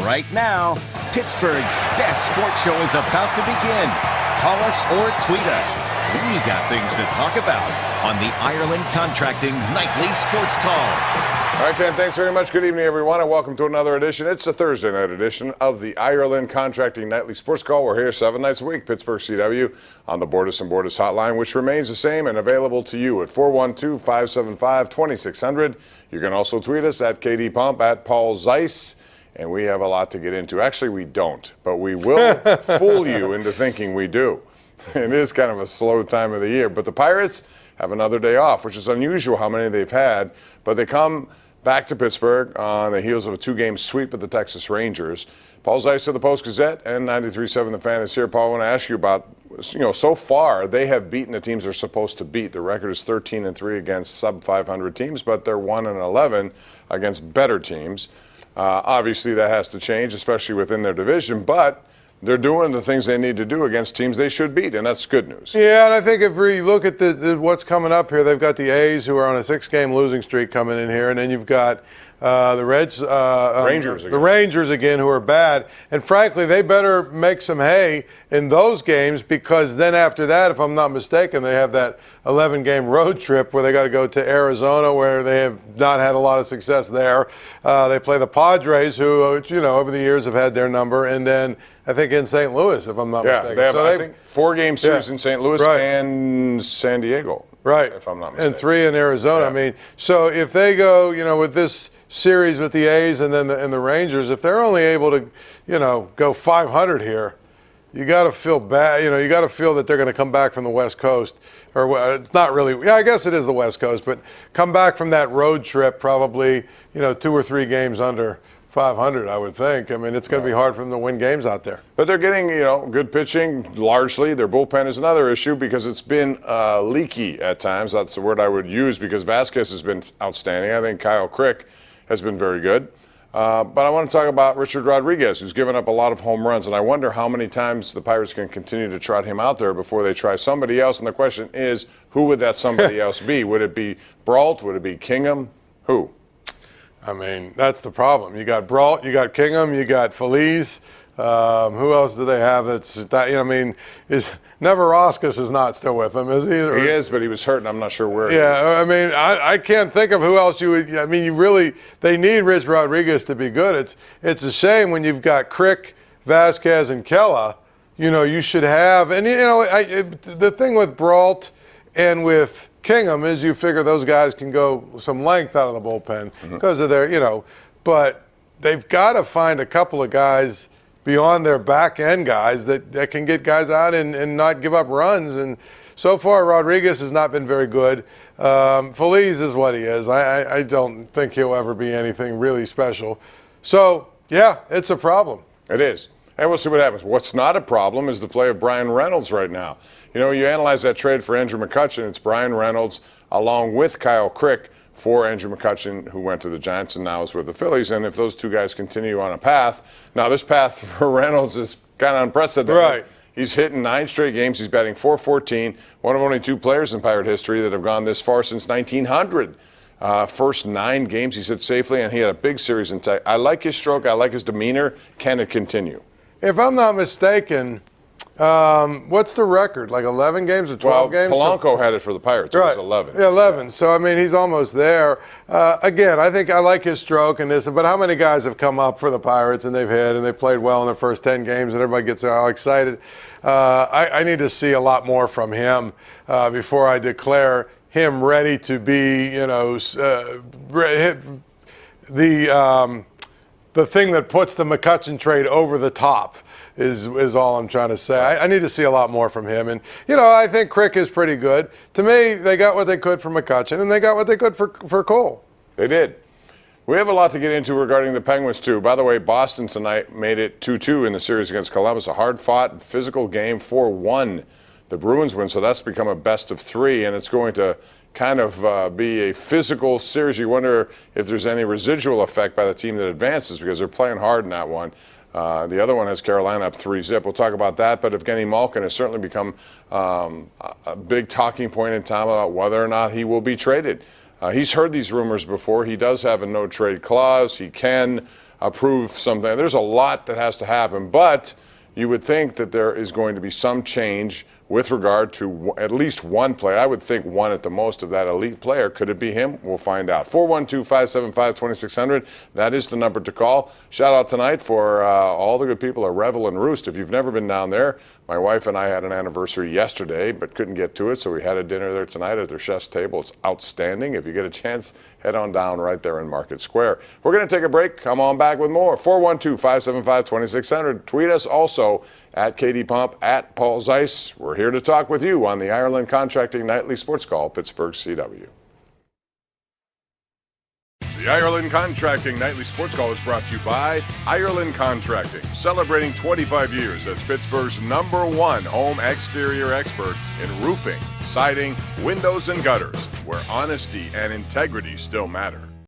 right now. Pittsburgh's best sports show is about to begin. Call us or tweet us. We got things to talk about on the Ireland Contracting Nightly Sports Call. All right, Ken, thanks very much. Good evening, everyone, and welcome to another edition. It's a Thursday night edition of the Ireland Contracting Nightly Sports Call. We're here 7 nights a week, Pittsburgh CW, on the Bordas & Bordas hotline, which remains the same and available to you at 412-575-2600. You can also tweet us at KD Pump, at Paul Zeiss, and we have a lot to get into. Actually, we don't, but we will fool you into thinking we do. It is kind of a slow time of the year, but the Pirates have another day off, which is unusual how many they've had, but they come back to Pittsburgh on the heels of a 2-game sweep of the Texas Rangers. Paul Zeiss of the Post-Gazette and 93.7 The Fan is here. Paul, I want to ask you about, so far they have beaten the teams they're supposed to beat. The record is 13-3 against sub-500 teams, but they're 1-11 against better teams. Obviously that has to change, especially within their division, but they're doing the things they need to do against teams they should beat, and that's good news. Yeah, and I think if we look at what's coming up here, they've got the A's, who are on a 6-game losing streak, coming in here, and then you've got the Rangers again, who are bad. And frankly, they better make some hay in those games, because then after that, if I'm not mistaken, they have that 11-game road trip where they got to go to Arizona, where they have not had a lot of success there. They play the Padres, who, over the years have had their number, and then I think in St. Louis, if I'm not mistaken. They have, I think, 4-game series in St. Louis and San Diego. Right. If I'm not mistaken. And 3 in Arizona. Yeah. I mean, so if they go, with this series with the A's and then the Rangers, if they're only able to, go 500 here, you got to feel bad. You got to feel that they're going to come back from the West Coast. Or it's not really, I guess it is the West Coast, but come back from that road trip probably, 2 or 3 games under 500, I would think. I mean, it's going to be hard for them to win games out there. But they're getting, good pitching largely. Their bullpen is another issue because it's been leaky at times. That's the word I would use, because Vasquez has been outstanding. I think Kyle Crick has been very good. But I want to talk about Richard Rodriguez, who's given up a lot of home runs. And I wonder how many times the Pirates can continue to trot him out there before they try somebody else. And the question is, who would that somebody else be? Would it be Brault? Would it be Kingham? Who? I mean, that's the problem. You got Brault, you got Kingham, you got Feliz. Who else do they have that's that? Neverauskas is not still with them, is he? He is, but he was hurt, and I'm not sure where. Yeah, I mean, I can't think of who else you would. I mean, they need Rich Rodriguez to be good. It's a shame when you've got Crick, Vasquez, and Kela. You should have, and the thing with Brault and with Kingham is you figure those guys can go some length out of the bullpen because of their, but they've got to find a couple of guys beyond their back end guys that can get guys out and not give up runs. And so far, Rodriguez has not been very good. Feliz is what he is. I don't think he'll ever be anything really special. So, yeah, it's a problem. It is. And we'll see what happens. What's not a problem is the play of Bryan Reynolds right now. You analyze that trade for Andrew McCutchen, it's Bryan Reynolds along with Kyle Crick for Andrew McCutchen, who went to the Giants and now is with the Phillies. And if those two guys continue on a path, now this path for Reynolds is kind of unprecedented. Right. He's hitting 9 straight games. He's batting .414, one of only 2 players in Pirate history that have gone this far since 1900. First 9 games he's hit safely, and he had a big series in tech. I like his stroke. I like his demeanor. Can it continue? If I'm not mistaken, what's the record? Like 11 games or 12 games? Polanco had it for the Pirates. Right. It was 11. Yeah, 11. Yeah. So, I mean, he's almost there. Again, I think I like his stroke and this, but how many guys have come up for the Pirates and they've hit and they've played well in their first 10 games and everybody gets all excited? I need to see a lot more from him before I declare him ready to be, the thing that puts the McCutchen trade over the top is all I'm trying to say. I need to see a lot more from him. And, I think Crick is pretty good. To me, they got what they could from McCutchen, and they got what they could for Cole. They did. We have a lot to get into regarding the Penguins, too. By the way, Boston tonight made it 2-2 in the series against Columbus. A hard-fought, physical game, 4-1. The Bruins win, so that's become a best of 3, and it's going to kind of be a physical series. You wonder if there's any residual effect by the team that advances, because they're playing hard in that one. The other one has Carolina up 3-0. We'll talk about that, but Evgeny Malkin has certainly become a big talking point in time about whether or not he will be traded. He's heard these rumors before. He does have a no-trade clause. He can approve something. There's a lot that has to happen, but you would think that there is going to be some change with regard to at least one player. I would think one at the most of that elite player. Could it be him? We'll find out. 412-575-2600. That is the number to call. Shout out tonight for all the good people at Revel and Roost. If you've never been down there, my wife and I had an anniversary yesterday, but couldn't get to it, so we had a dinner there tonight at their chef's table. It's outstanding. If you get a chance, head on down right there in Market Square. We're going to take a break. Come on back with more. 412-575-2600. Tweet us also at KD Pump, at Paul Zeiss. We're here to talk with you on the Ireland Contracting Nightly Sports Call, Pittsburgh CW. The Ireland Contracting Nightly Sports Call is brought to you by Ireland Contracting, celebrating 25 years as Pittsburgh's #1 home exterior expert in roofing, siding, windows, and gutters, where honesty and integrity still matter.